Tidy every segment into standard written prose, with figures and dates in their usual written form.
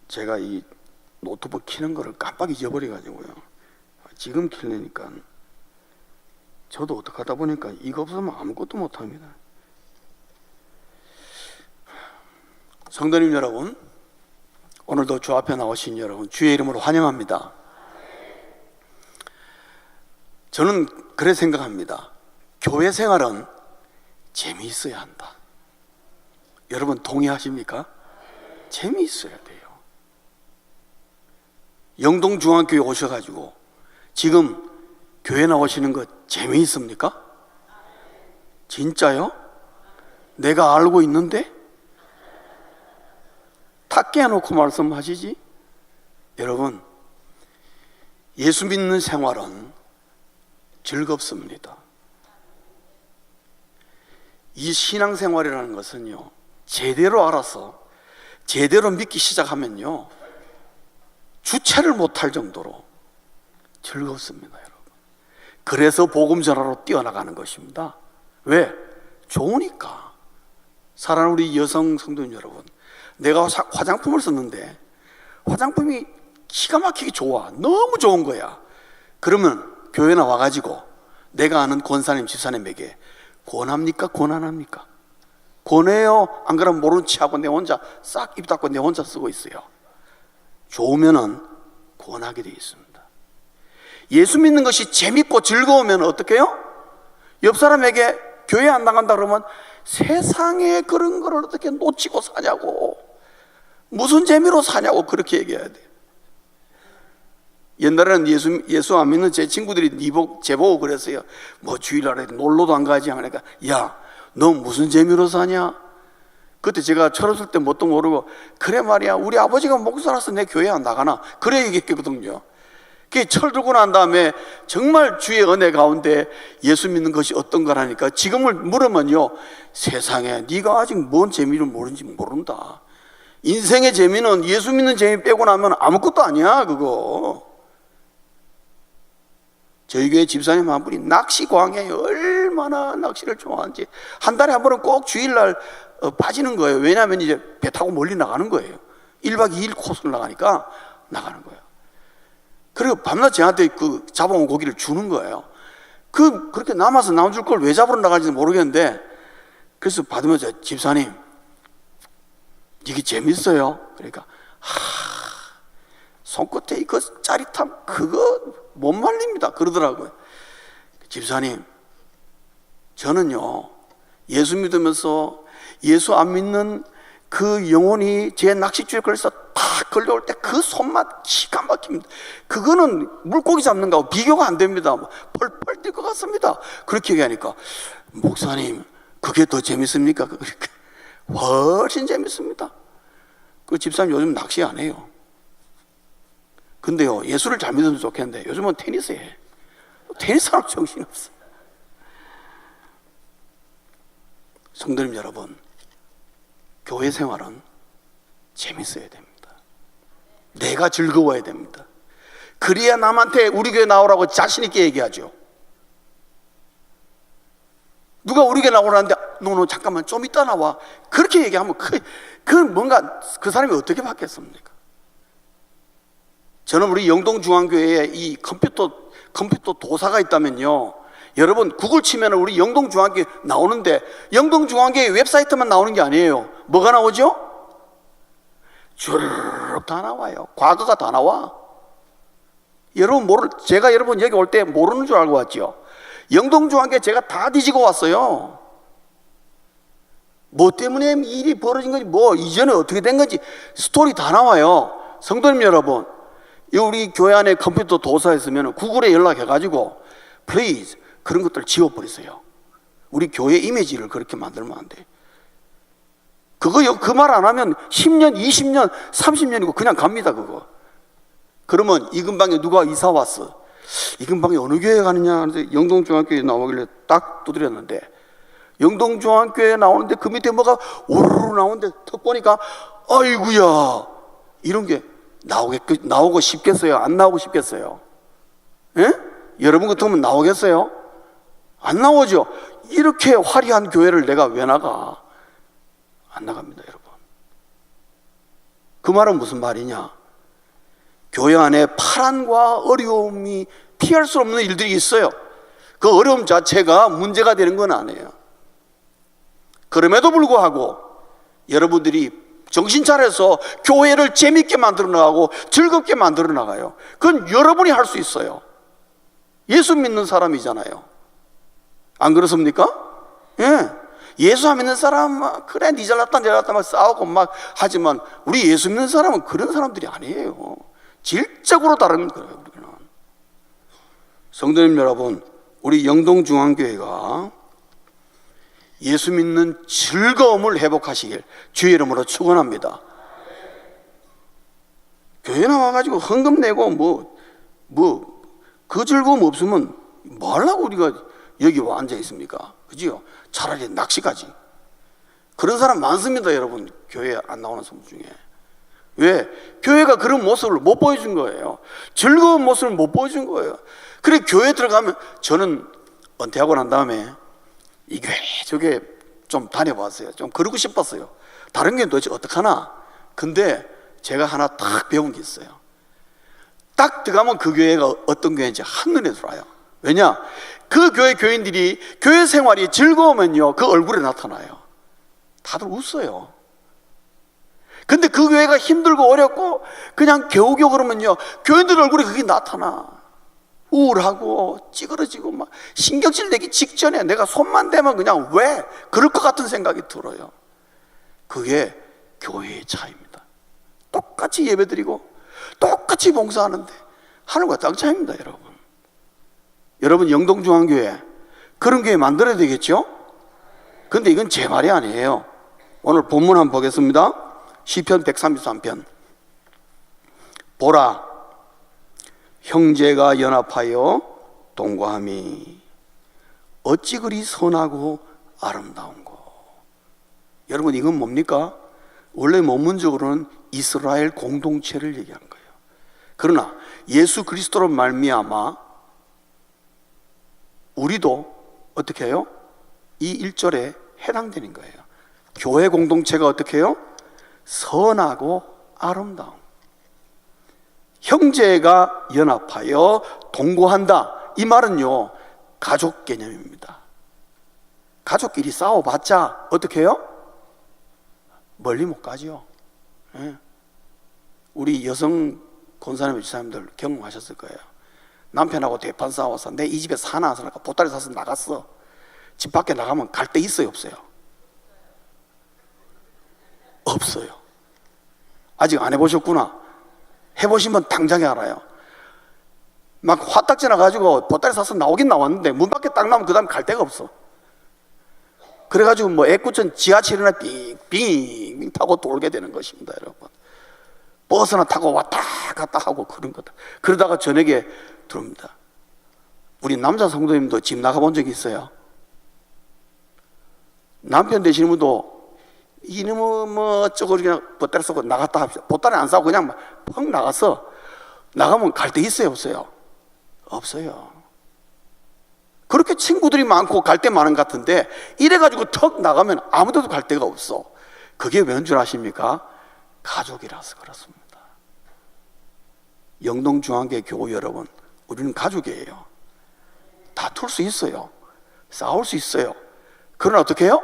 제가 이 노트북 켜는 거를 깜빡 잊어버려가지고요. 지금 켜려니까 저도 어떡하다 보니까 이거 없으면 아무것도 못합니다. 성도님 여러분, 오늘도 주 앞에 나오신 여러분 주의 이름으로 환영합니다. 저는 그래 생각합니다. 교회 생활은 재미있어야 한다. 여러분 동의하십니까? 재미있어야 돼요. 영동중앙교회 오셔가지고 지금 교회 나오시는 거 재미있습니까? 진짜요? 내가 알고 있는데? 다 깨놓고 말씀하시지? 여러분, 예수 믿는 생활은 즐겁습니다. 이 신앙생활이라는 것은요, 제대로 알아서 제대로 믿기 시작하면요, 주체를 못할 정도로 즐겁습니다, 여러분. 그래서 복음 전하러 뛰어나가는 것입니다. 왜? 좋으니까. 사랑하는 우리 여성 성도님 여러분, 내가 화장품을 썼는데 화장품이 기가 막히게 좋아, 너무 좋은 거야. 그러면 교회 나와가지고 내가 아는 권사님 집사님에게 권합니까? 권한합니까? 권해요? 안 그러면 모른 체하고 내 혼자 싹 입 닫고 내 혼자 쓰고 있어요. 좋으면은 권하게 되어 있습니다. 예수 믿는 것이 재밌고 즐거우면 어떻게 해요? 옆 사람에게 교회 안 나간다 그러면 세상에 그런 걸 어떻게 놓치고 사냐고, 무슨 재미로 사냐고 그렇게 얘기해야 돼요. 옛날에는 예수 안 믿는 제 친구들이 제보고 그랬어요. 뭐 주일날에 놀러도 안 가지 하니까, 야, 너 무슨 재미로 사냐? 그때 제가 철없을 때 뭣도 모르고, 그래 말이야, 우리 아버지가 목사라서 내 교회 안 나가나? 그래 얘기했거든요. 그 철 들고 난 다음에 정말 주의 은혜 가운데 예수 믿는 것이 어떤가라니까 지금을 물으면요, 세상에 네가 아직 뭔 재미를 모르는지 모른다. 인생의 재미는 예수 믿는 재미 빼고 나면 아무것도 아니야. 그거 저희 교회 집사님 한 분이 낚시 광야에 얼마나 낚시를 좋아하는지 한 달에 한 번은 꼭 주일날 빠지는 거예요. 왜냐하면 이제 배 타고 멀리 나가는 거예요. 1박 2일 코스를 나가니까 나가는 거예요. 그리고 밤낮 저한테 그 잡아온 고기를 주는 거예요. 그렇게 남아서 남줄 걸 왜 잡으러 나가는지 모르겠는데, 그래서 받으면서 집사님 이게 재밌어요. 그러니까 손끝에 그 짜릿함 그거 못 말립니다 그러더라고요. 집사님, 저는요 예수 믿으면서 예수 안 믿는 그 영혼이 제 낚싯줄에 걸려서 탁 걸려올 때 그 손맛 기가 막힙니다. 그거는 물고기 잡는 거하고 비교가 안 됩니다. 펄펄 뛸 것 같습니다. 그렇게 얘기하니까, 목사님 그게 더 재밌습니까? 그러니까 훨씬 재밌습니다. 그 집사님 요즘 낚시 안 해요. 근데요, 예수를 잘 믿으면 좋겠는데 요즘은 테니스 해. 테니스하면 정신없어. 성도님 여러분, 교회 생활은 재밌어야 됩니다. 내가 즐거워야 됩니다. 그래야 남한테 우리 교회 나오라고 자신 있게 얘기하죠. 누가 우리 교회 나오라는데 너 잠깐만 좀 이따 나와, 그렇게 얘기하면 그 뭔가 그 사람이 어떻게 받겠습니까? 저는 우리 영동중앙교회에 이 컴퓨터 도사가 있다면요, 여러분 구글 치면 우리 영동중앙교회 나오는데 영동중앙교회 웹사이트만 나오는 게 아니에요. 뭐가 나오죠? 쭉 다 나와요. 과거가 다 나와. 여러분 제가 여러분 여기 올 때 모르는 줄 알고 왔죠. 영동중앙교회 제가 다 뒤지고 왔어요. 뭐 때문에 일이 벌어진 건지, 뭐 이전에 어떻게 된 건지 스토리 다 나와요. 성도님 여러분, 우리 교회 안에 컴퓨터 도사 있으면 구글에 연락해가지고 please 그런 것들 지워버리세요. 우리 교회 이미지를 그렇게 만들면 안 돼. 그거 그 말 안 하면 10년, 20년, 30년이고 그냥 갑니다. 그거. 그러면 이 근방에 누가 이사 왔어. 이 근방에 어느 교회 가느냐 하는데 영동중앙교회 나오길래 딱 두드렸는데, 영동중앙교회 나오는데 그 밑에 뭐가 우르르 나오는데 턱 보니까 아이구야, 이런 게 나오고 싶겠어요? 안 나오고 싶겠어요? 예? 여러분 같으면 나오겠어요? 안 나오죠. 이렇게 화려한 교회를 내가 왜 나가? 안 나갑니다, 여러분. 그 말은 무슨 말이냐? 교회 안에 파란과 어려움이 피할 수 없는 일들이 있어요. 그 어려움 자체가 문제가 되는 건 아니에요. 그럼에도 불구하고 여러분들이 정신 차려서 교회를 재밌게 만들어 나가고 즐겁게 만들어 나가요. 그건 여러분이 할 수 있어요. 예수 믿는 사람이잖아요. 안 그렇습니까? 예. 예수 안 믿는 사람은 그래 니 잘났다 니 잘났다 막 싸우고 막 하지만 우리 예수 믿는 사람은 그런 사람들이 아니에요. 질적으로 다른 거예요. 우리는. 성도님 여러분, 우리 영동중앙교회가 예수 믿는 즐거움을 회복하시길 주의 이름으로 축원합니다. 교회 나와가지고 헌금 내고 그 즐거움 없으면 뭐 하려고 우리가 여기 와 앉아 있습니까? 그지요? 차라리 낚시 가지. 그런 사람 많습니다, 여러분. 교회 안 나오는 사람 중에. 왜? 교회가 그런 모습을 못 보여준 거예요. 즐거운 모습을 못 보여준 거예요. 그래 교회 들어가면, 저는 은퇴하고 난 다음에 이 교회 저게 좀 다녀봤어요. 좀 그러고 싶었어요. 다른 게 도대체 어떡하나. 근데 제가 하나 딱 배운 게 있어요. 딱 들어가면 그 교회가 어떤 교회인지 한눈에 들어와요. 왜냐? 그 교회 교인들이 교회 생활이 즐거우면요 그 얼굴에 나타나요. 다들 웃어요. 근데 그 교회가 힘들고 어렵고 그냥 겨우겨우 그러면요 교인들 얼굴에 그게 나타나. 우울하고 찌그러지고 막 신경질 내기 직전에 내가 손만 대면 그냥 왜 그럴 것 같은 생각이 들어요. 그게 교회의 차이입니다. 똑같이 예배드리고 똑같이 봉사하는데 하늘과 땅 차이입니다. 여러분 영동중앙교회 그런 교회 만들어야 되겠죠? 근데 이건 제 말이 아니에요. 오늘 본문 한번 보겠습니다. 시편 133편. 보라, 형제가 연합하여 동거함이 어찌 그리 선하고 아름다운고. 여러분 이건 뭡니까? 원래 원문적으로는 이스라엘 공동체를 얘기한 거예요. 그러나 예수 그리스도로 말미암아 우리도 어떻게 해요? 이 1절에 해당되는 거예요. 교회 공동체가 어떻게 해요? 선하고 아름다운. 형제가 연합하여 동거한다. 이 말은요 가족 개념입니다. 가족끼리 싸워봤자 어떻게 해요? 멀리 못 가죠. 예. 우리 여성 권사님 지사님들 경험하셨을 거예요. 남편하고 대판 싸워서 내 이 집에 사나 하니까 보따리 사서 나갔어. 집 밖에 나가면 갈 데 있어요 없어요? 없어요. 아직 안 해보셨구나. 해보시면 당장에 알아요. 막 화딱지 나가지고 보따리 사서 나오긴 나왔는데 문 밖에 딱 나오면 그 다음에 갈 데가 없어. 그래가지고 뭐 애꿎은 지하철이나 빙빙 타고 돌게 되는 것입니다. 여러분 버스나 타고 왔다 갔다 하고 그런 거다. 그러다가 저녁에 들어옵니다. 우리 남자 성도님도 집 나가본 적이 있어요? 남편 되시는 분도 이놈은 뭐 어쩌고 그냥 보따리 쏘고 나갔다 합시다. 보따리 안 싸고 그냥 퍽 나가서 나가면 갈 데 있어요 없어요? 없어요. 그렇게 친구들이 많고 갈 데 많은 것 같은데 이래가지고 턱 나가면 아무데도 갈 데가 없어. 그게 왠 줄 아십니까? 가족이라서 그렇습니다. 영동중앙교회 교우 여러분, 우리는 가족이에요. 다툴 수 있어요. 싸울 수 있어요. 그러나 어떻게 해요?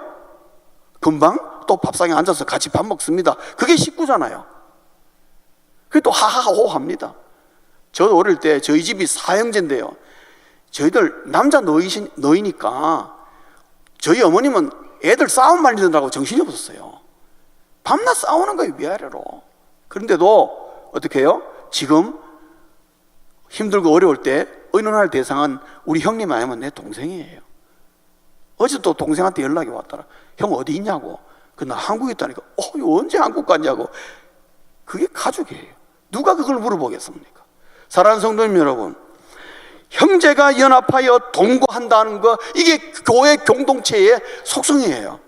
금방 또 밥상에 앉아서 같이 밥 먹습니다. 그게 식구잖아요. 그게 또 하하호 합니다. 저 어릴 때 저희 집이 사형제인데요, 저희들 남자 너희니까 저희 어머님은 애들 싸움 말리느라고 정신이 없었어요. 밤낮 싸우는 거예요, 위아래로. 그런데도 어떻게 해요? 지금 힘들고 어려울 때 의논할 대상은 우리 형님 아니면 내 동생이에요. 어제 또 동생한테 연락이 왔더라. 형 어디 있냐고. 나 한국에 있다니까. 언제 한국 갔냐고. 그게 가족이에요. 누가 그걸 물어보겠습니까? 사랑하는 성도님 여러분, 형제가 연합하여 동거한다는 거, 이게 교회 공동체의 속성이에요.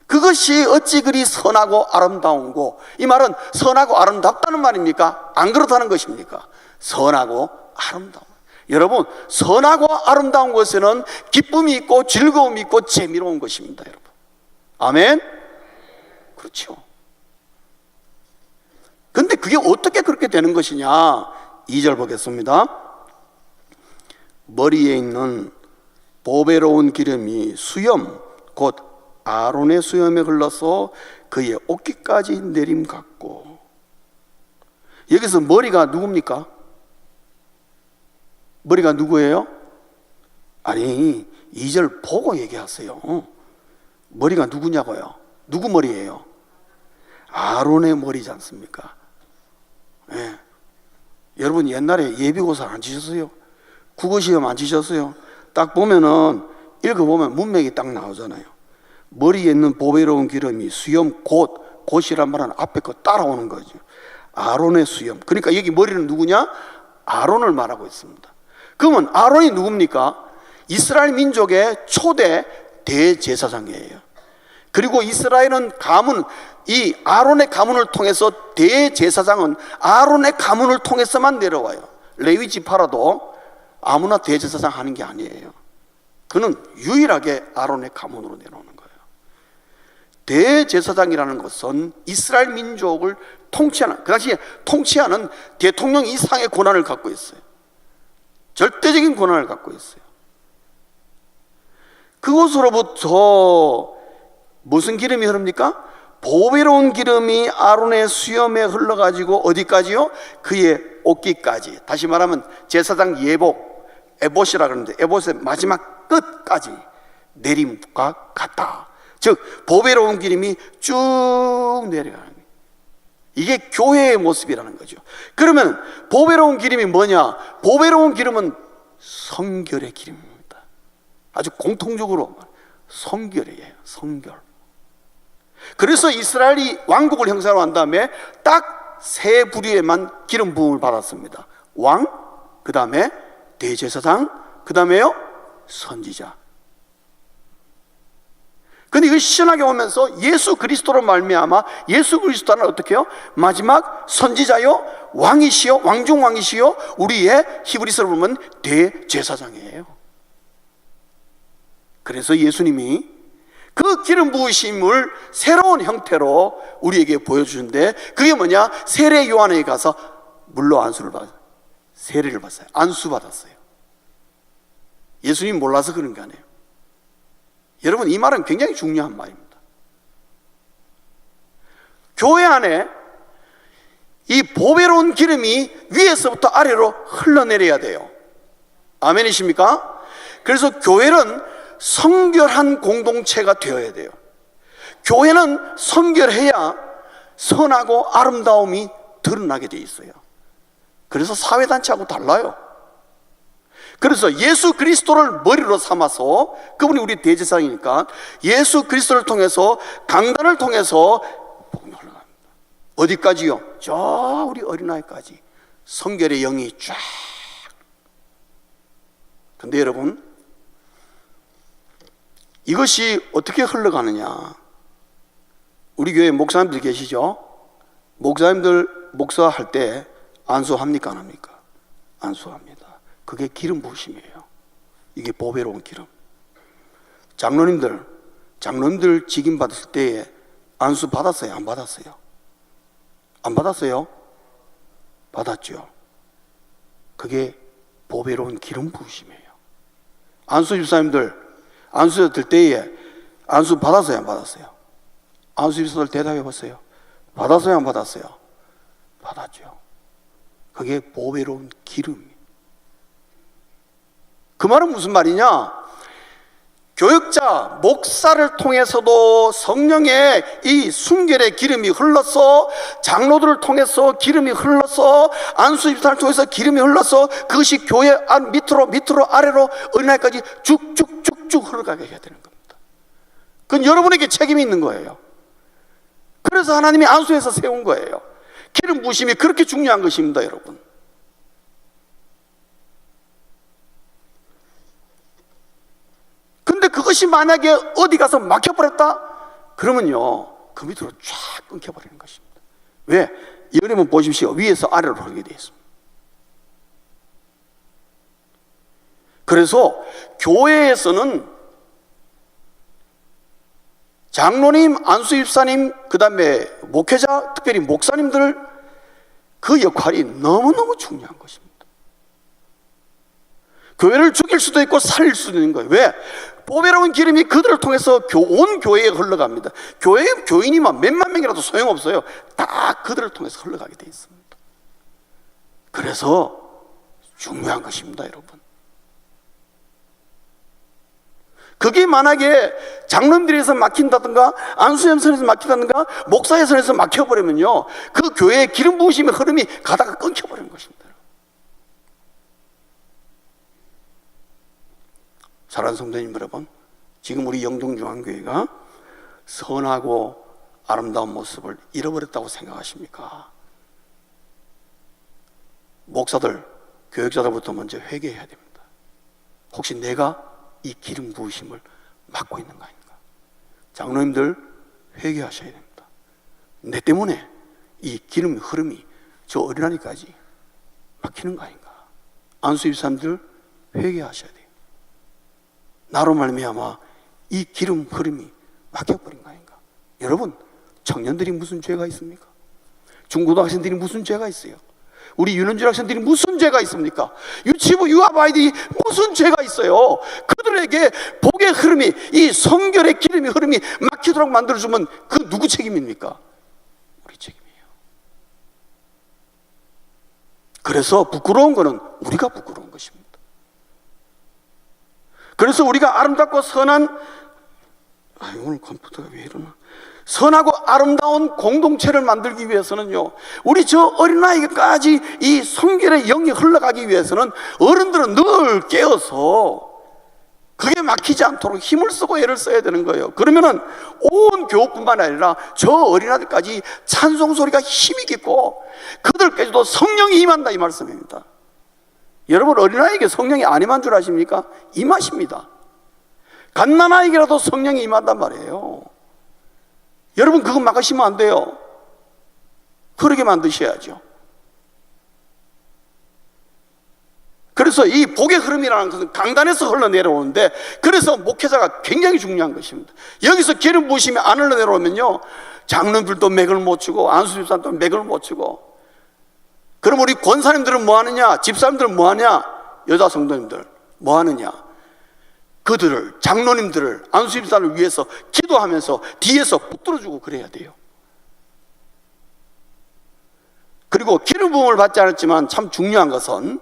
그것이 어찌 그리 선하고 아름다운고. 이 말은 선하고 아름답다는 말입니까? 안 그렇다는 것입니까? 선하고 아름다운. 여러분, 선하고 아름다운 것에는 기쁨이 있고 즐거움이 있고 재미로운 것입니다. 여러분, 아멘? 그렇죠. 근데 그게 어떻게 그렇게 되는 것이냐? 2절 보겠습니다. 머리에 있는 보배로운 기름이 수염 곧 아론의 수염에 흘러서 그의 옷깃까지 내림 같고. 여기서 머리가 누굽니까? 머리가 누구예요? 아니, 2절 보고 얘기하세요. 머리가 누구냐고요? 누구 머리예요? 아론의 머리지 않습니까? 네. 여러분 옛날에 예비고사 안 치셨어요? 국어시험 안 치셨어요? 딱 보면은 읽어보면 문맥이 딱 나오잖아요. 머리에 있는 보배로운 기름이 수염 곧이란 말은 앞에 거 따라오는 거죠. 아론의 수염. 그러니까 여기 머리는 누구냐? 아론을 말하고 있습니다. 그러면 아론이 누굽니까? 이스라엘 민족의 초대 대제사장이에요. 그리고 이스라엘은 가문, 이 아론의 가문을 통해서 대제사장은 아론의 가문을 통해서만 내려와요. 레위 지파라도 아무나 대제사장 하는 게 아니에요. 그는 유일하게 아론의 가문으로 내려오는 거예요. 대제사장이라는 것은 이스라엘 민족을 통치하는, 그 당시에 통치하는 대통령 이상의 권한을 갖고 있어요. 절대적인 권한을 갖고 있어요. 그곳으로부터 무슨 기름이 흐릅니까? 보배로운 기름이 아론의 수염에 흘러가지고 어디까지요? 그의 옷깃까지. 다시 말하면 제사장 예복, 에봇이라 그러는데 에봇의 마지막 끝까지 내림과 같다. 즉 보배로운 기름이 쭉 내려가는 거예요. 이게 교회의 모습이라는 거죠. 그러면 보배로운 기름이 뭐냐? 보배로운 기름은 성결의 기름입니다. 아주 공통적으로 성결이에요. 성결. 그래서 이스라엘이 왕국을 형성한 다음에 딱 세 부류에만 기름 부음을 받았습니다. 왕, 그 다음에 대제사장, 그 다음에요 선지자. 근데 이거 시원하게 오면서 예수 그리스도로 말미암아 예수 그리스도는 어떻게 해요? 마지막 선지자요, 왕이시요, 왕중왕이시요, 우리의 히브리서로 보면 대제사장이에요. 그래서 예수님이 그 기름 부으심을 새로운 형태로 우리에게 보여주는데, 그게 뭐냐? 세례 요한에게 가서 물로 안수를 받았어요. 세례를 받았어요. 안수 받았어요. 예수님 몰라서 그런 게 아니에요. 여러분, 이 말은 굉장히 중요한 말입니다. 교회 안에 이 보배로운 기름이 위에서부터 아래로 흘러내려야 돼요. 아멘이십니까? 그래서 교회는 성결한 공동체가 되어야 돼요. 교회는 성결해야 선하고 아름다움이 드러나게 돼 있어요. 그래서 사회단체하고 달라요. 그래서 예수 그리스도를 머리로 삼아서, 그분이 우리 대제사장이니까 예수 그리스도를 통해서 강단을 통해서 복음이 흘러갑니다. 어디까지요? 저 우리 어린아이까지 성결의 영이 쫙. 근데 여러분, 이것이 어떻게 흘러가느냐? 우리 교회 목사님들 계시죠? 목사님들 목사할 때 안수합니까? 안 합니까? 안수합니다. 그게 기름 부으심이에요. 이게 보배로운 기름. 장로님들 직임 받았을 때에 안수 받았어요? 안 받았어요? 안 받았어요? 받았죠. 그게 보배로운 기름 부으심이에요. 안수 집사님들 안수 들 때에 안수 받았어요? 안 받았어요? 안수 집사들 대답해 보세요. 받았어요? 안 받았어요? 받았죠. 그게 보배로운 기름. 그 말은 무슨 말이냐? 교육자, 목사를 통해서도 성령의 이 순결의 기름이 흘러서, 장로들을 통해서 기름이 흘러서, 안수집사를 통해서 기름이 흘러서, 그것이 교회 안 밑으로 아래로 어린아이까지 쭉쭉쭉쭉 흘러가게 해야 되는 겁니다. 그건 여러분에게 책임이 있는 거예요. 그래서 하나님이 안수해서 세운 거예요. 기름 부으심이 그렇게 중요한 것입니다, 여러분. 근데 그것이 만약에 어디 가서 막혀버렸다? 그러면요, 그 밑으로 쫙 끊겨버리는 것입니다. 왜? 여러분 보십시오. 위에서 아래로 흐르게 되어 있습니다. 그래서 교회에서는 장로님, 안수집사님, 그 다음에 목회자, 특별히 목사님들, 그 역할이 너무너무 중요한 것입니다. 교회를 죽일 수도 있고 살릴 수도 있는 거예요. 왜? 보배로운 기름이 그들을 통해서 온 교회에 흘러갑니다. 교인이만 몇만 명이라도 소용없어요. 다 그들을 통해서 흘러가게 돼 있습니다. 그래서 중요한 것입니다, 여러분. 그게 만약에 장로님들에서 막힌다든가 안수연선에서 막힌다든가 목사회선에서 막혀버리면요, 그 교회의 기름 부으심의 흐름이 가다가 끊겨버리는 것입니다. 사랑하는 성도님 여러분, 지금 우리 영동중앙교회가 선하고 아름다운 모습을 잃어버렸다고 생각하십니까? 목사들, 교육자들부터 먼저 회개해야 됩니다. 혹시 내가 이 기름 부으심을 막고 있는 거 아닌가? 장로님들 회개하셔야 됩니다. 내 때문에 이 기름의 흐름이 저 어린아이까지 막히는 거 아닌가? 안수입사님들 회개하셔야 돼요. 나로 말미암아 이 기름 흐름이 막혀버린 거 아닌가? 여러분, 청년들이 무슨 죄가 있습니까? 중고등학생들이 무슨 죄가 있어요? 우리 유년중 학생들이 무슨 죄가 있습니까? 유치부 유아부 아이들이 무슨 죄가 있어요? 그들에게 복의 흐름이, 이 성결의 기름의 흐름이 막히도록 만들어주면 그 누구 책임입니까? 우리 책임이에요. 그래서 부끄러운 거는 우리가 부끄러운 것입니다. 그래서 우리가 아름답고 선한, 오늘 컴퓨터가 왜 이러나? 선하고 아름다운 공동체를 만들기 위해서는요, 우리 저 어린아이까지 이 성결의 영이 흘러가기 위해서는 어른들은 늘 깨어서 그게 막히지 않도록 힘을 쓰고 애를 써야 되는 거예요. 그러면은 온 교우뿐만 아니라 저 어린아이들까지 찬송 소리가 힘이 깊고 그들께서도 성령이 임한다, 이 말씀입니다. 여러분, 어린아이에게 성령이 안 임한 줄 아십니까? 임하십니다. 갓난아이에게라도 성령이 임한단 말이에요. 여러분, 그거 막으시면 안 돼요. 그러게 만드셔야죠. 그래서 이 복의 흐름이라는 것은 강단에서 흘러내려오는데, 그래서 목회자가 굉장히 중요한 것입니다. 여기서 기름 부으심이 안 흘러내려오면요, 장로들도 맥을 못 추고 안수집사님도 맥을 못 추고, 그럼 우리 권사님들은 뭐 하느냐? 집사님들은 뭐 하냐? 여자 성도님들 뭐 하느냐? 그들을, 장로님들을, 안수집사를 위해서 기도하면서 뒤에서 붙들어주고 그래야 돼요. 그리고 기름 부음을 받지 않았지만 참 중요한 것은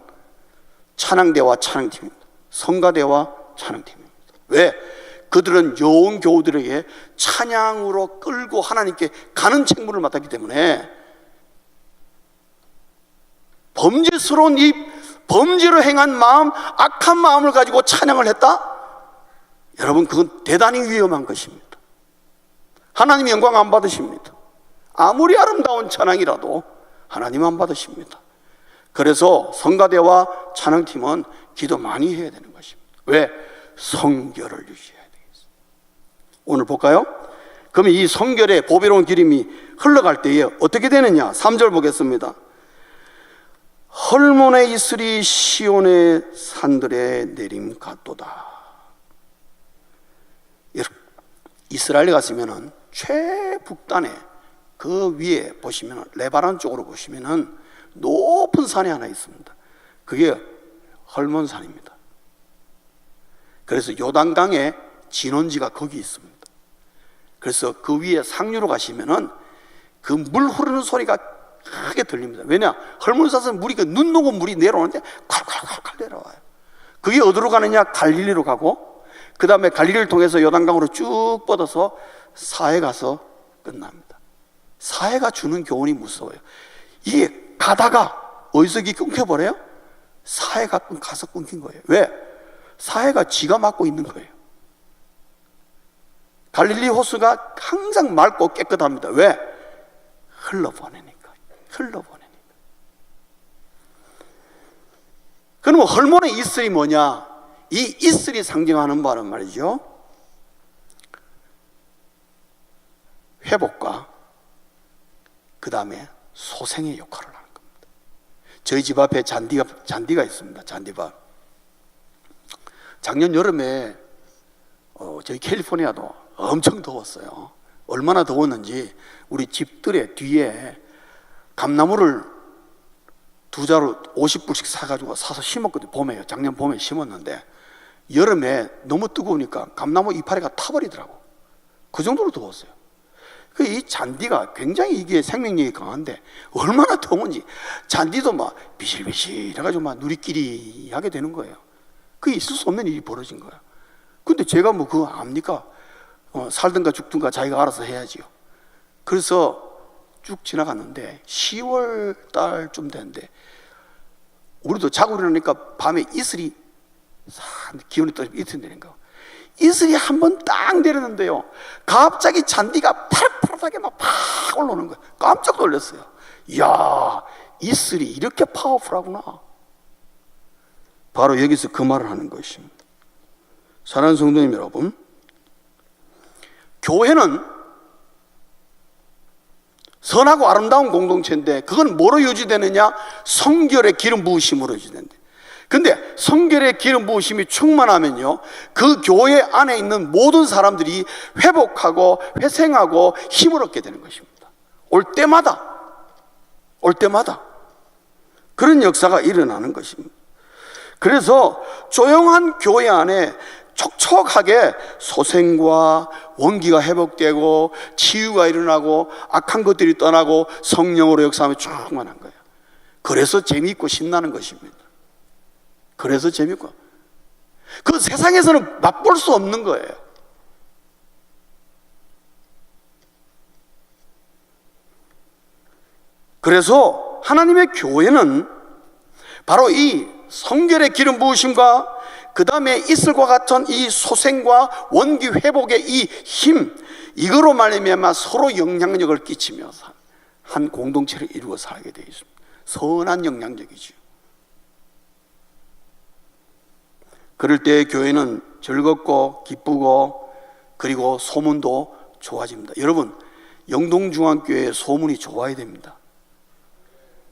찬양대와 찬양팀입니다. 성가대와 찬양팀입니다. 왜? 그들은 여온 교우들에게 찬양으로 끌고 하나님께 가는 책무를 맡았기 때문에, 범죄스러운 이 범죄로 행한 마음, 악한 마음을 가지고 찬양을 했다? 여러분, 그건 대단히 위험한 것입니다. 하나님 영광 안 받으십니다. 아무리 아름다운 찬양이라도 하나님 안 받으십니다. 그래서 성가대와 찬양팀은 기도 많이 해야 되는 것입니다. 왜? 성결을 유지해야 되겠습니다. 오늘 볼까요? 그러면 이 성결의 보배로운 기름이 흘러갈 때에 어떻게 되느냐? 3절 보겠습니다. 헐몬의 이슬이 시온의 산들에 내림 같도다. 이스라엘에 갔으면은 최북단에 그 위에 보시면 레바논 쪽으로 보시면은 높은 산이 하나 있습니다. 그게 헐몬산입니다. 그래서 요단강의 진원지가 거기 있습니다. 그래서 그 위에 상류로 가시면은 그 물 흐르는 소리가 크게 들립니다. 왜냐? 헐몬산은 물이, 그 눈 녹은 물이 내려오는데 콸콸콸콸 내려와요. 그게 어디로 가느냐? 갈릴리로 가고, 그 다음에 갈릴리를 통해서 요단강으로 쭉 뻗어서 사해 가서 끝납니다. 사해가 주는 교훈이 무서워요. 이게 가다가 어디서 이게 끊겨버려요? 사해가 가서 끊긴 거예요. 왜? 사해가 지가 막고 있는 거예요. 갈릴리 호수가 항상 맑고 깨끗합니다. 왜? 흘러보내니까. 그러면 헐몬의 이슬이 뭐냐? 이 이슬이 상징하는 바는 말이죠, 회복과 그 다음에 소생의 역할을 하는 겁니다. 저희 집 앞에 잔디가 있습니다. 잔디밭. 작년 여름에 저희 캘리포니아도 엄청 더웠어요. 얼마나 더웠는지 우리 집들의 뒤에 감나무를 2자루 50불씩 사서 심었거든요. 봄에요. 작년 봄에 심었는데 여름에 너무 뜨거우니까 감나무 이파리가 타버리더라고. 그 정도로 더웠어요. 이 잔디가 굉장히 이게 생명력이 강한데 얼마나 더운지 잔디도 막 비실비실 해가지고 막 누리끼리 하게 되는 거예요. 그게 있을 수 없는 일이 벌어진 거예요. 근데 제가 뭐 그거 압니까? 살든가 죽든가 자기가 알아서 해야지요. 그래서 쭉 지나갔는데 10월 달쯤 됐는데 우리도 자고 일어나니까 밤에 이슬이 기온이 떨어지면 이틀 되는 거. 이슬이 한 번 딱 내렸는데요, 갑자기 잔디가 파릇파릇하게 막 팍 올라오는 거예요. 깜짝 놀랐어요. 이야, 이슬이 이렇게 파워풀하구나. 바로 여기서 그 말을 하는 것입니다. 사랑하는 성도님 여러분, 교회는 선하고 아름다운 공동체인데 그건 뭐로 유지되느냐? 성결의 기름 부으심으로 유지된대. 근데 성결의 기름 부으심이 충만하면요, 그 교회 안에 있는 모든 사람들이 회복하고 회생하고 힘을 얻게 되는 것입니다. 올 때마다 그런 역사가 일어나는 것입니다. 그래서 조용한 교회 안에 촉촉하게 소생과 원기가 회복되고 치유가 일어나고 악한 것들이 떠나고 성령으로 역사하며 충만한 거예요. 그래서 재미있고 신나는 것입니다. 그래서 재미있고, 그 세상에서는 맛볼 수 없는 거예요. 그래서 하나님의 교회는 바로 이 성결의 기름 부으심과 그 다음에 이슬과 같은 이 소생과 원기 회복의 이 힘, 이거로 말미암아 서로 영향력을 끼치며 한 공동체를 이루어 살게 되어 있습니다. 선한 영향력이죠. 그럴 때 교회는 즐겁고 기쁘고 그리고 소문도 좋아집니다. 여러분, 영동중앙교회의 소문이 좋아야 됩니다.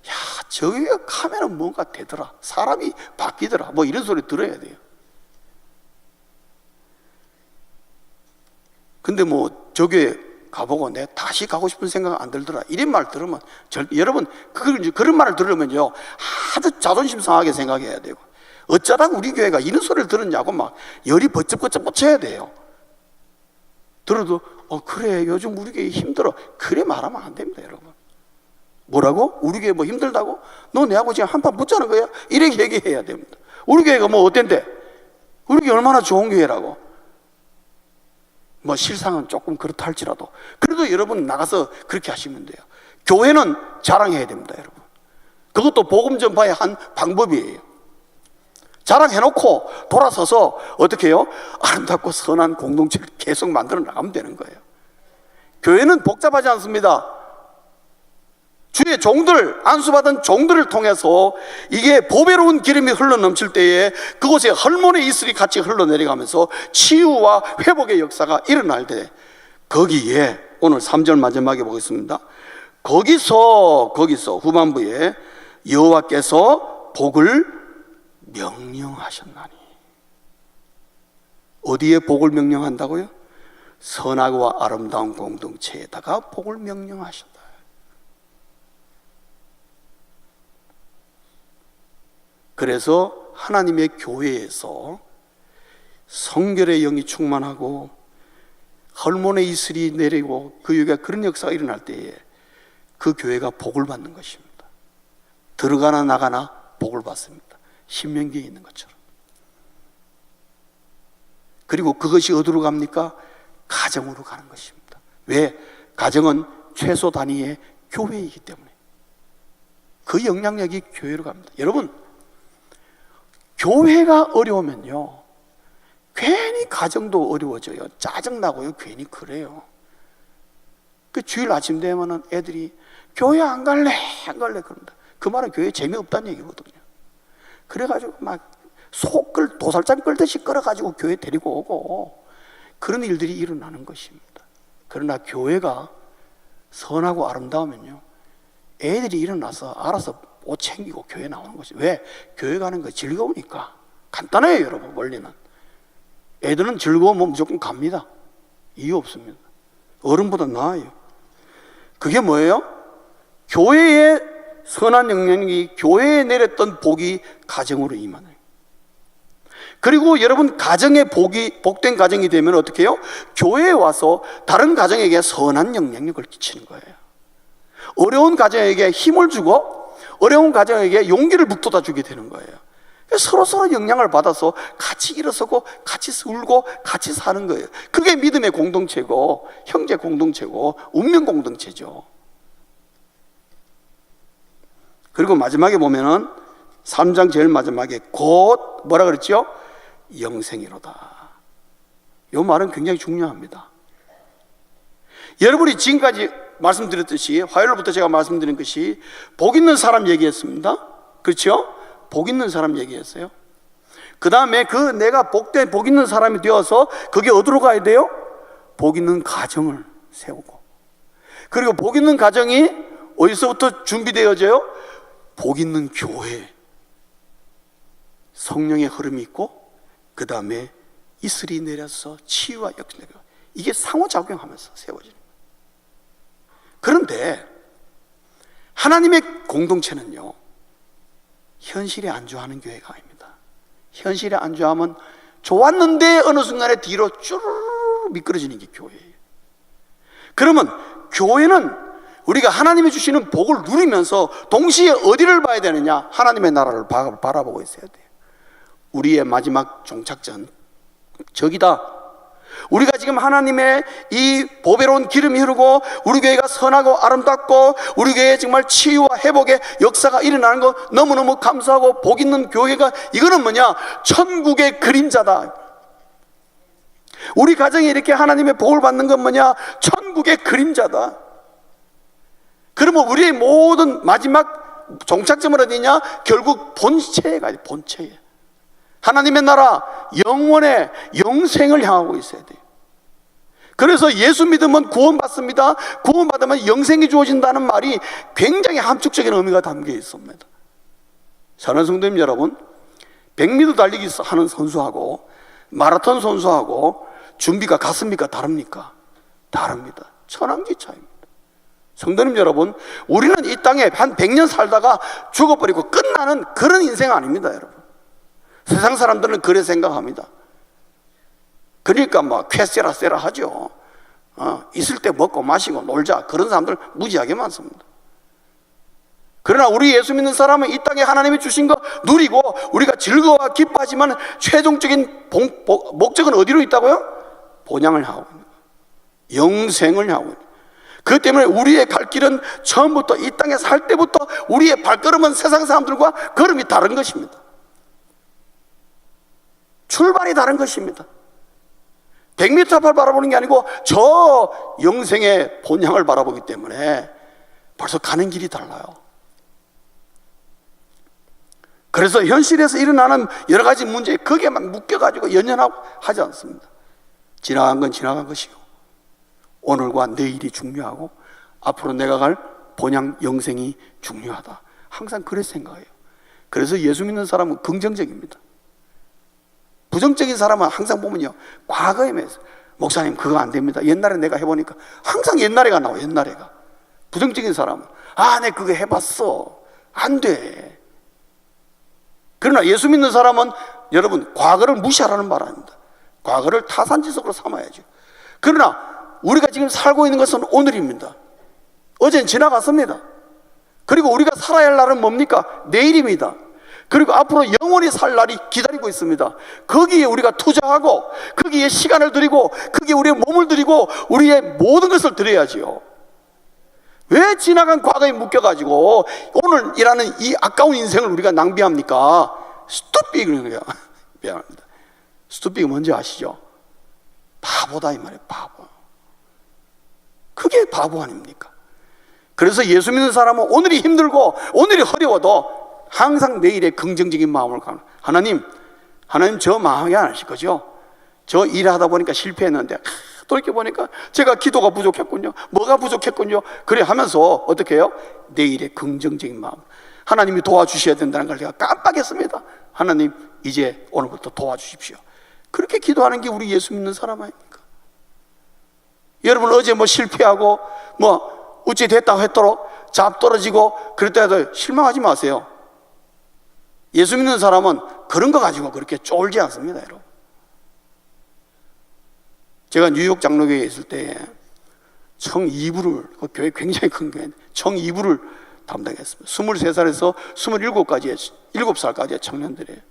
야, 저기 가면은 뭔가 되더라, 사람이 바뀌더라, 뭐 이런 소리 들어야 돼요. 근데 뭐 저기 가보고 내 다시 가고 싶은 생각 안 들더라, 이런 말 들으면 여러분 그런 말을 들으면요 아주 자존심 상하게 생각해야 되고, 어쩌다 우리 교회가 이런 소리를 들었냐고 막 열이 버쩍버쩍 뻗쳐야 돼요. 들어도 그래 요즘 우리 교회 힘들어, 그래 말하면 안 됩니다. 여러분, 뭐라고? 우리 교회 뭐 힘들다고? 너 내하고 지금 한판 붙자는 거야? 이렇게 얘기해야 됩니다. 우리 교회가 뭐 어땠는데? 우리 교회 얼마나 좋은 교회라고? 뭐 실상은 조금 그렇다 할지라도 그래도 여러분 나가서 그렇게 하시면 돼요. 교회는 자랑해야 됩니다. 여러분, 그것도 복음 전파의 한 방법이에요. 자랑해놓고 돌아서서 어떻게 해요? 아름답고 선한 공동체를 계속 만들어 나가면 되는 거예요. 교회는 복잡하지 않습니다. 주의 종들, 안수받은 종들을 통해서 이게 보배로운 기름이 흘러넘칠 때에 그곳에 헐몬의 이슬이 같이 흘러내려가면서 치유와 회복의 역사가 일어날 때, 거기에 오늘 3절 마지막에 보겠습니다. 거기서 후반부에 여호와께서 복을 명령하셨나니. 어디에 복을 명령한다고요? 선하고 아름다운 공동체에다가 복을 명령하셨다. 그래서 하나님의 교회에서 성결의 영이 충만하고 헐몬의 이슬이 내리고 그 교회가 그런 역사가 일어날 때에 그 교회가 복을 받는 것입니다. 들어가나 나가나 복을 받습니다. 신명기에 있는 것처럼. 그리고 그것이 어디로 갑니까? 가정으로 가는 것입니다. 왜? 가정은 최소 단위의 교회이기 때문에 그 영향력이 교회로 갑니다. 여러분, 교회가 어려우면요 괜히 가정도 어려워져요. 짜증나고요. 괜히 그래요. 그 주일 아침 되면은 애들이 교회 안 갈래 그런다. 그 말은 교회 재미없다는 얘기거든요. 그래가지고 막 도살장 끌듯이 끌어가지고 교회 데리고 오고 그런 일들이 일어나는 것입니다. 그러나 교회가 선하고 아름다우면요 애들이 일어나서 알아서 옷 챙기고 교회 나오는 것이. 왜? 교회 가는 거 즐거우니까. 간단해요. 여러분, 원리는. 애들은 즐거우면 무조건 갑니다. 이유 없습니다. 어른보다 나아요. 그게 뭐예요? 교회에 선한 영향력이 교회에 내렸던 복이 가정으로 임하는. 그리고 여러분, 가정의 복이 복된 가정이 되면 어떻게 해요? 교회에 와서 다른 가정에게 선한 영향력을 끼치는 거예요. 어려운 가정에게 힘을 주고 어려운 가정에게 용기를 북돋아 주게 되는 거예요. 서로 영향을 받아서 같이 일어서고 같이 울고 같이 사는 거예요. 그게 믿음의 공동체고 형제 공동체고 운명 공동체죠. 그리고 마지막에 보면은 3장 제일 마지막에 곧 뭐라 그랬죠? 영생이로다. 이 말은 굉장히 중요합니다. 여러분이 지금까지 말씀드렸듯이 화요일부터 제가 말씀드린 것이 복 있는 사람 얘기했습니다. 그렇죠? 복 있는 사람 얘기했어요. 그 다음에 내가 복된 복 있는 사람이 되어서 그게 어디로 가야 돼요? 복 있는 가정을 세우고, 그리고 복 있는 가정이 어디서부터 준비되어져요? 복 있는 교회, 성령의 흐름이 있고 그 다음에 이슬이 내려서 치유와 역사, 이게 상호작용하면서 세워지는 거예요. 그런데 하나님의 공동체는요, 현실에 안주하는 교회가 아닙니다. 현실에 안주하면 좋았는데 어느 순간에 뒤로 쭈르르 미끄러지는 게 교회예요. 그러면 교회는 우리가 하나님이 주시는 복을 누리면서 동시에 어디를 봐야 되느냐? 하나님의 나라를 바라보고 있어야 돼요. 우리의 마지막 종착전, 저기다. 우리가 지금 하나님의 이 보배로운 기름이 흐르고 우리 교회가 선하고 아름답고 우리 교회에 정말 치유와 회복의 역사가 일어나는 거 너무너무 감사하고 복 있는 교회가, 이거는 뭐냐? 천국의 그림자다. 우리 가정이 이렇게 하나님의 복을 받는 건 뭐냐? 천국의 그림자다. 그러면 우리의 모든 마지막 종착점은 어디냐? 결국 본체에 가야 돼. 본체에. 하나님의 나라, 영원의 영생을 향하고 있어야 돼요. 그래서 예수 믿으면 구원받습니다. 구원받으면 영생이 주어진다는 말이 굉장히 함축적인 의미가 담겨 있습니다. 사랑하는 성도님 여러분, 100m 달리기 하는 선수하고 마라톤 선수하고 준비가 같습니까? 다릅니까? 다릅니다. 천황지 차이입니다. 성도님 여러분, 우리는 이 땅에 한 100년 살다가 죽어버리고 끝나는 그런 인생 아닙니다, 여러분. 세상 사람들은 그래 생각합니다. 그러니까 막 쾌세라 세라 하죠. 있을 때 먹고 마시고 놀자, 그런 사람들 무지하게 많습니다. 그러나 우리 예수 믿는 사람은 이 땅에 하나님이 주신 거 누리고 우리가 즐거워 기뻐하지만 최종적인 목적은 어디로 있다고요? 본향을 하고 있는 거예요. 영생을 하고 있는 거예요. 그렇기 때문에 우리의 갈 길은 처음부터 이 땅에 살 때부터 우리의 발걸음은 세상 사람들과 걸음이 다른 것입니다. 출발이 다른 것입니다. 100m 앞을 바라보는 게 아니고 저 영생의 본향을 바라보기 때문에 벌써 가는 길이 달라요. 그래서 현실에서 일어나는 여러 가지 문제에 거기에 막 묶여가지고 연연하고 하지 않습니다. 지나간 건 지나간 것이고 오늘과 내일이 중요하고 앞으로 내가 갈 본향 영생이 중요하다. 항상 그렇게 생각해요. 그래서 예수 믿는 사람은 긍정적입니다. 부정적인 사람은 항상 보면요, 과거에 매서 목사님 그거 안 됩니다. 옛날에 내가 해보니까 항상 옛날에가 나와. 옛날에가. 부정적인 사람은 내 그거 해봤어. 안 돼. 그러나 예수 믿는 사람은 여러분 과거를 무시하라는 말 아닙니다. 과거를 타산지석으로 삼아야죠. 그러나 우리가 지금 살고 있는 것은 오늘입니다. 어제는 지나갔습니다. 그리고 우리가 살아야 할 날은 뭡니까? 내일입니다. 그리고 앞으로 영원히 살 날이 기다리고 있습니다. 거기에 우리가 투자하고 거기에 시간을 들이고 거기에 우리의 몸을 들이고 우리의 모든 것을 들여야지요. 왜 지나간 과거에 묶여가지고 오늘이라는 이 아까운 인생을 우리가 낭비합니까? 스투픽 그러는 거예요. 미안합니다. 스투픽이 뭔지 아시죠? 바보다 이 말이에요. 바보. 그게 바보 아닙니까? 그래서 예수 믿는 사람은 오늘이 힘들고 오늘이 어려워도 항상 내일의 긍정적인 마음을 가는, 하나님 저 망하게 안 하실 거죠? 저 일하다 보니까 실패했는데 돌이켜보니까 제가 기도가 부족했군요. 뭐가 부족했군요. 그래 하면서 어떻게 해요? 내일의 긍정적인 마음, 하나님이 도와주셔야 된다는 걸 제가 깜빡했습니다. 하나님 이제 오늘부터 도와주십시오. 그렇게 기도하는 게 우리 예수 믿는 사람 아닙니까? 여러분 어제 뭐 실패하고 뭐 어찌 됐다고 했도록 잡 떨어지고 그럴 때도 실망하지 마세요. 예수 믿는 사람은 그런 거 가지고 그렇게 쫄지 않습니다, 여러분. 제가 뉴욕 장로교회에 있을 때 청 2부를, 그 교회 굉장히 큰 교회인데 청 2부를 담당했습니다. 23살에서 7살까지의 청년들이에요.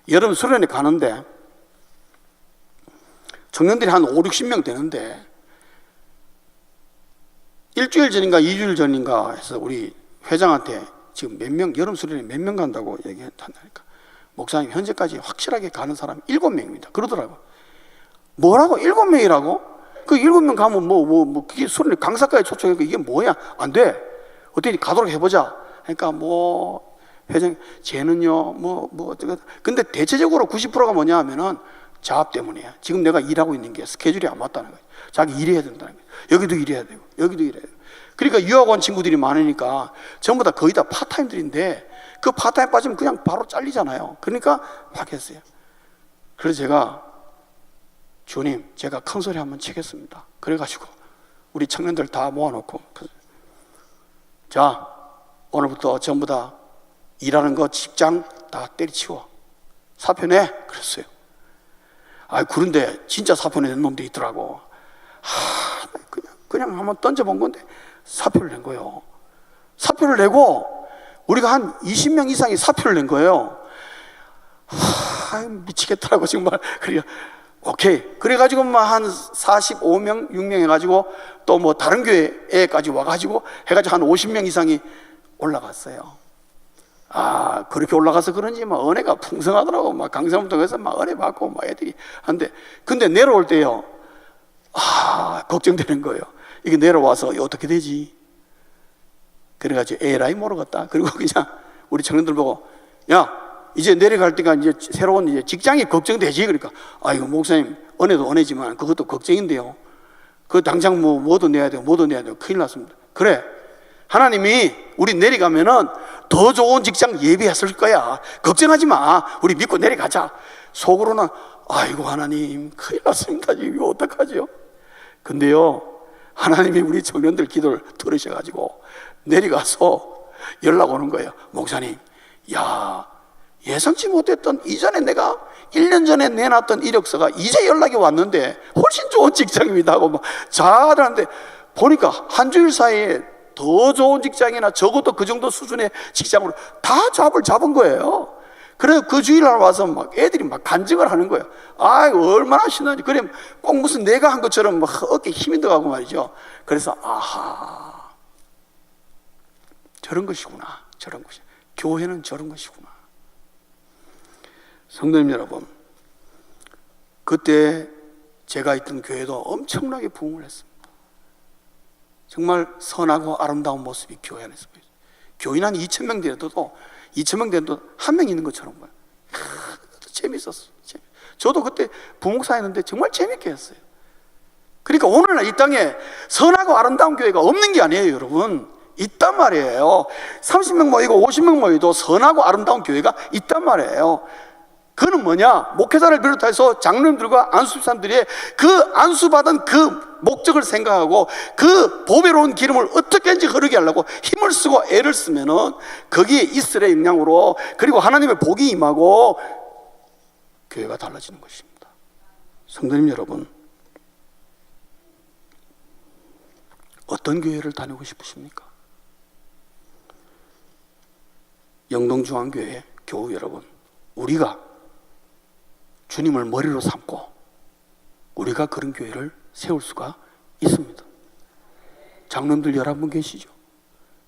여름 수련회 가는데 청년들이 한 5, 60명 되는데 일주일 전인가 2주일 전인가 해서 우리 회장한테 지금 몇 명, 여름 수련회 몇 명 간다고 얘기한다니까. 목사님 현재까지 확실하게 가는 사람 7명입니다 그러더라고. 뭐라고? 7명이라고? 그 7명 가면 그게 수련회 강사까지 초청하니까 이게 뭐야? 안 돼. 어떻게 가도록 해보자. 그러니까 회장, 쟤는요, 근데 대체적으로 90%가 뭐냐 하면은 자업 때문이야. 지금 내가 일하고 있는 게 스케줄이 안 맞다는 거예요. 자기 일해야 된다는 거예요. 여기도 일해야 되고, 여기도 일해야 되고. 그러니까 유학원 친구들이 많으니까 전부 다 거의 다 파타임들인데 그 파타임 빠지면 그냥 바로 잘리잖아요. 그러니까 막 했어요. 그래서 제가 주님, 제가 큰 소리 한번 치겠습니다. 그래가지고 우리 청년들 다 모아놓고 자, 오늘부터 전부 다 일하는 거 직장 다 때려치워. 사표 내. 그랬어요. 그런데 진짜 사표 내는 놈도 있더라고. 그냥 한번 던져본 건데 사표를 낸 거예요. 사표를 내고 우리가 한 20명 이상이 사표를 낸 거예요. 미치겠더라고 정말. 그래 오케이. 그래가지고 한 45명, 6명 해가지고 또 다른 교회에까지 와가지고 해가지고 한 50명 이상이 올라갔어요. 그렇게 올라가서 그런지 은혜가 풍성하더라고. 강사무통에서 은혜 받고 애들이 한데, 근데 내려올 때요, 걱정되는 거예요. 이게 내려와서 어떻게 되지? 그래가지고 에라이 모르겠다. 그리고 그냥 우리 청년들 보고, 야, 이제 내려갈 때가 이제 새로운 이제 직장이 걱정되지. 그러니까 이거 목사님 은혜도 은혜지만 그것도 걱정인데요. 그 당장 뭐도 내야 되고 큰일 났습니다. 그래, 하나님이 우리 내려가면은 더 좋은 직장 예비했을 거야. 걱정하지 마. 우리 믿고 내려가자. 속으로는 아이고 하나님 큰일 났습니다. 이거 어떡하죠? 근데요, 하나님이 우리 청년들 기도를 들으셔가지고 내려가서 연락 오는 거예요. 목사님, 예상치 못했던 이전에 내가 1년 전에 내놨던 이력서가 이제 연락이 왔는데 훨씬 좋은 직장입니다 하고 자들한테 보니까 한 주일 사이에 더 좋은 직장이나 적어도 그 정도 수준의 직장으로 다 잡을 잡은 거예요. 그래서 그 주일날 와서 애들이 간증을 하는 거예요. 얼마나 신나지. 그래 꼭 무슨 내가 한 것처럼 어깨에 힘이 들어가고 말이죠. 그래서 저런 것이구나. 저런 것이. 교회는 저런 것이구나. 성도님 여러분, 그때 제가 있던 교회도 엄청나게 부흥을 했습니다. 정말 선하고 아름다운 모습이 교회 안에서 보여요. 교인 한 2,000명 되어도 2,000명 되어도 한 명 있는 것처럼 보여요. 재밌었어요. 저도 그때 부목사였는데 정말 재밌게 했어요. 그러니까 오늘날 이 땅에 선하고 아름다운 교회가 없는 게 아니에요, 여러분. 있단 말이에요. 30명 모이고 50명 모이도 선하고 아름다운 교회가 있단 말이에요. 그는 뭐냐? 목회자를 비롯해서 장로님들과 안수사람들이 그 안수받은 그 목적을 생각하고 그 보배로운 기름을 어떻게든지 흐르게 하려고 힘을 쓰고 애를 쓰면은 거기에 이슬의 영향으로 그리고 하나님의 복이 임하고 교회가 달라지는 것입니다. 성도님 여러분, 어떤 교회를 다니고 싶으십니까? 영동중앙교회 교우 여러분, 우리가 주님을 머리로 삼고 우리가 그런 교회를 세울 수가 있습니다. 장로님들 11분 계시죠.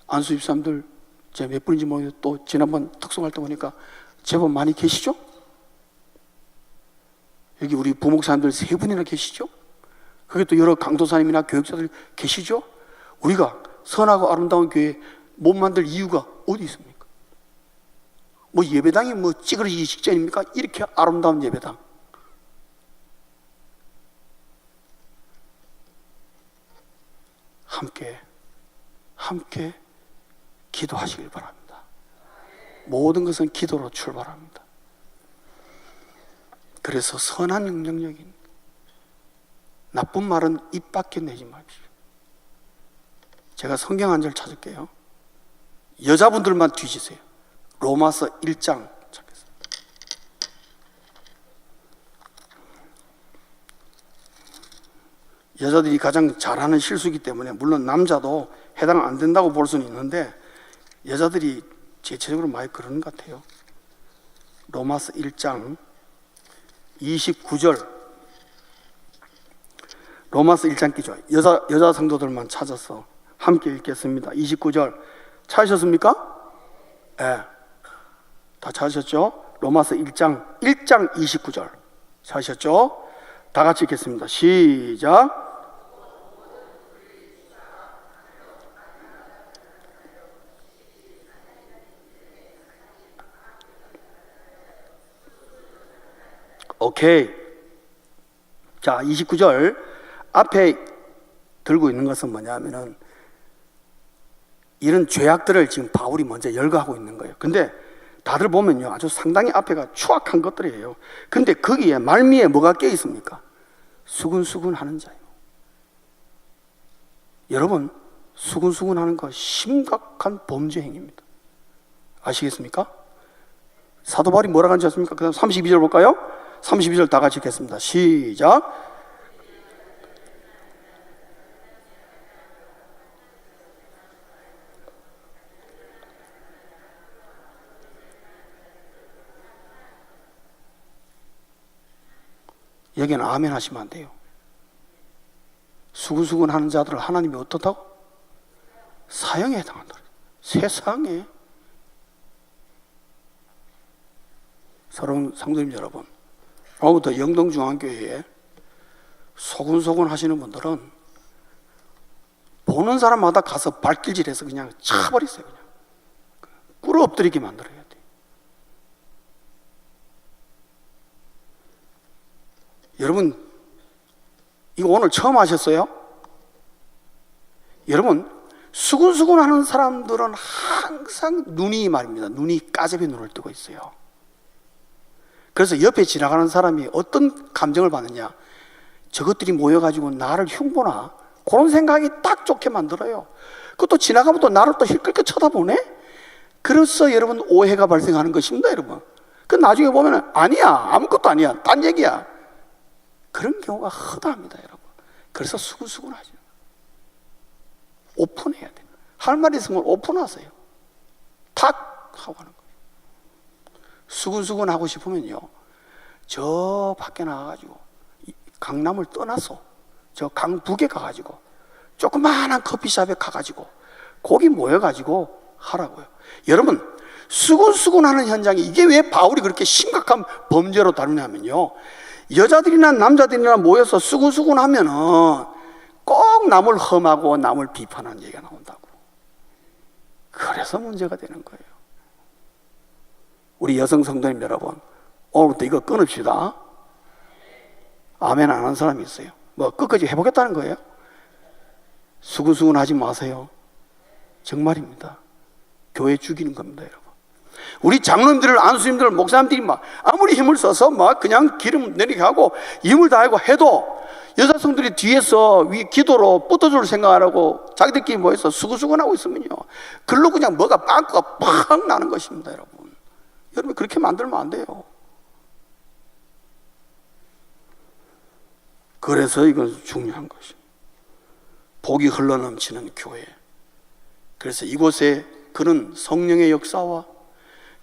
안수집사님들 제가 몇 분인지 모르겠는데 또 지난번 특송할 때 보니까 제법 많이 계시죠. 여기 우리 부목사님들 3분이나 계시죠. 거기 또 여러 강도사님이나 교육자들 계시죠. 우리가 선하고 아름다운 교회 못 만들 이유가 어디 있습니까? 예배당이 찌그러지기 직전입니까? 이렇게 아름다운 예배당. 함께 기도하시길 바랍니다. 모든 것은 기도로 출발합니다. 그래서 선한 영향력인 나쁜 말은 입 밖에 내지 마십시오. 제가 성경 한 절 찾을게요. 여자분들만 뒤지세요. 로마서 1장 찾겠습니다. 여자들이 가장 잘하는 실수이기 때문에 물론 남자도 해당 안 된다고 볼 수는 있는데 여자들이 대체적으로 많이 그러는 것 같아요. 로마서 1장 29절. 로마서 1장 끼죠. 여자 성도들만 찾아서 함께 읽겠습니다. 29절 찾으셨습니까? 네. 다 찾으셨죠? 로마서 1장 29절 찾으셨죠? 다 같이 읽겠습니다. 시작. 오케이. 자, 29절 앞에 들고 있는 것은 뭐냐면은 이런 죄악들을 지금 바울이 먼저 열거하고 있는 거예요. 근데 다들 보면요, 아주 상당히 앞에가 추악한 것들이에요. 근데 거기에 말미에 뭐가 껴 있습니까? 수근수근 하는 자예요. 여러분, 수근수근 하는 거 심각한 범죄 행위입니다. 아시겠습니까? 사도 바울이 뭐라고 하는지 아십니까? 그 다음 32절 볼까요? 32절 다 같이 읽겠습니다. 시작. 여기는 아멘 하시면 안 돼요. 수근수근 하는 자들을 하나님이 어떻다고? 사형에 해당한다. 세상에. 사랑하는 성도님 여러분, 오늘부터 영동중앙교회에 소근소근 하시는 분들은 보는 사람마다 가서 발길질해서 그냥 차버리세요. 그냥 꿇어 엎드리게 만들어야 돼. 여러분, 이거 오늘 처음 하셨어요? 여러분, 수근수근 하는 사람들은 항상 눈이 말입니다. 눈이 까제비 눈을 뜨고 있어요. 그래서 옆에 지나가는 사람이 어떤 감정을 받느냐, 저것들이 모여가지고 나를 흉보나 그런 생각이 딱 좋게 만들어요. 그것도 지나가면 또 나를 또 힐끌끌 쳐다보네. 그래서 여러분 오해가 발생하는 것입니다. 여러분, 그 나중에 보면 아니야, 아무것도 아니야, 딴 얘기야. 그런 경우가 허다합니다. 여러분. 그래서 수근수근하죠. 오픈해야 돼요. 할 말 있으면 오픈하세요. 탁 하고 하는 거예요. 수근수근 하고 싶으면요, 저 밖에 나가가지고 강남을 떠나서 저 강북에 가가지고 조그마한 커피숍에 가가지고 거기 모여가지고 하라고요. 여러분, 수근수근하는 현장이 이게 왜 바울이 그렇게 심각한 범죄로 다루냐면요, 여자들이나 남자들이나 모여서 수근수근 하면은 꼭 남을 험하고 남을 비판하는 얘기가 나온다고. 그래서 문제가 되는 거예요. 우리 여성 성도님 여러분, 오늘부터 이거 끊읍시다. 아멘 안 하는 사람이 있어요. 뭐 끝까지 해보겠다는 거예요? 수근수근 하지 마세요. 정말입니다. 교회 죽이는 겁니다, 여러분. 우리 장로님들, 안수님들, 목사님들이 막 아무리 힘을 써서 막 그냥 기름 내리게 하고 힘을 다하고 해도 여자성들이 뒤에서 기도로 뻗어줄 생각하라고 자기들끼리 모여서 수근수근하고 있으면요, 글로 그냥 뭐가 빵꾸가 팍 나는 것입니다, 여러분. 여러분, 그렇게 만들면 안 돼요. 그래서 이건 중요한 것입니다. 복이 흘러넘치는 교회. 그래서 이곳에 그런 성령의 역사와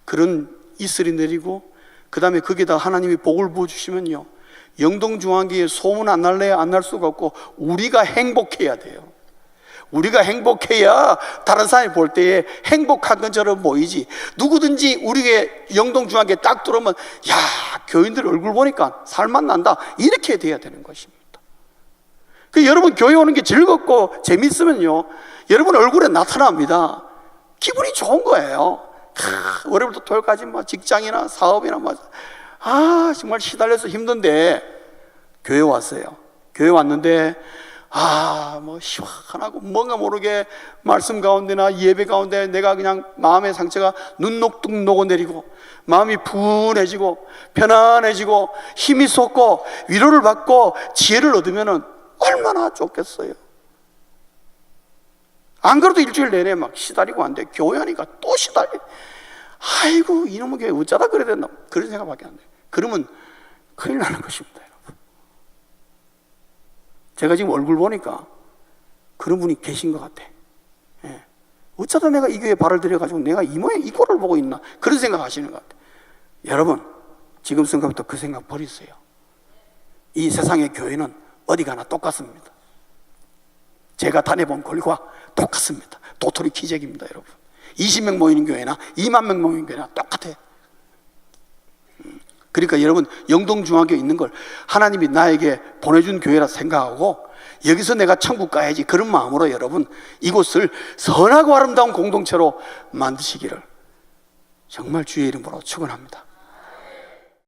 그런 이슬이 내리고, 그 다음에 거기다 하나님이 복을 부어주시면요, 영동중앙교회 소문 안 날래야 안 날 수가 없고, 우리가 행복해야 돼요. 우리가 행복해야 다른 사람이 볼 때에 행복한 것처럼 보이지. 누구든지 우리의 영동중앙교회 딱 들어오면 야, 교인들 얼굴 보니까 살맛 난다, 이렇게 돼야 되는 것입니다. 그 여러분 교회 오는 게 즐겁고 재밌으면요, 여러분 얼굴에 나타납니다. 기분이 좋은 거예요. 월요일부터 토요일까지 뭐 직장이나 사업이나 뭐 정말 시달려서 힘든데 교회 왔어요. 교회 왔는데 뭐 시원하고 뭔가 모르게 말씀 가운데나 예배 가운데 내가 그냥 마음의 상처가 눈녹둑 녹아내리고 마음이 분해지고 편안해지고 힘이 솟고 위로를 받고 지혜를 얻으면 얼마나 좋겠어요. 안 그래도 일주일 내내 막 시달리고 안 돼. 교회 하니까 또 시달려. 아이고 이놈의 교회 어쩌다 그래야 된다. 그런 생각밖에 안 돼. 그러면 큰일 나는 것입니다, 여러분. 제가 지금 얼굴 보니까 그런 분이 계신 것 같아. 예. 어쩌다 내가 이 교회에 발을 들여가지고 내가 이 모양 이 꼴을 보고 있나, 그런 생각 하시는 것 같아. 여러분, 지금 순간부터 그 생각 버리세요. 이 세상의 교회는 어디 가나 똑같습니다. 제가 다녀본 교회와 똑같습니다. 도토리 키재기입니다, 여러분. 20명 모이는 교회나 2만 명 모이는 교회나 똑같아요. 그러니까 여러분, 영동중앙교회 있는 걸 하나님이 나에게 보내준 교회라 생각하고 여기서 내가 천국 가야지, 그런 마음으로 여러분 이곳을 선하고 아름다운 공동체로 만드시기를 정말 주의 이름으로 축원합니다.